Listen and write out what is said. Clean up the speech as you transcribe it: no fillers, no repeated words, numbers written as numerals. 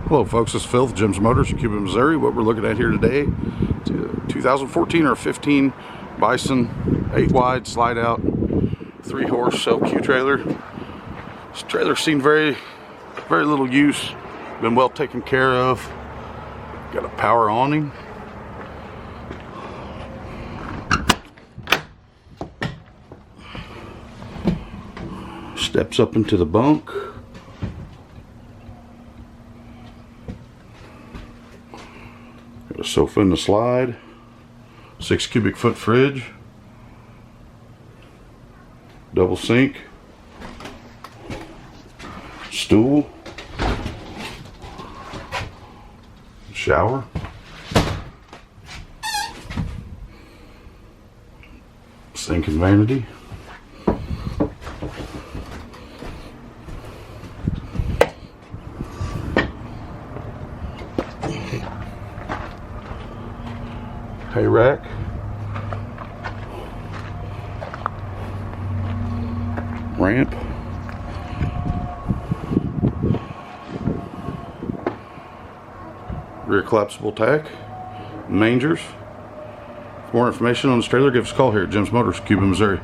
Hello folks, this is Phil with Jim's Motors in Cuba, Missouri. What we're looking at here today is a 2014 or 15 Bison 8 wide slide out 3-horse LQ trailer. This trailer seen very little use, been well taken care of. Got a power awning. Steps up into the bunk. Got a sofa in the slide. 6 cubic foot fridge. Double sink. Stool. Shower. Sink and vanity. Hay rack. Ramp. Rear collapsible tack. Mangers. For more information on this trailer, give us a call here at Jim's Motors, Cuba, Missouri.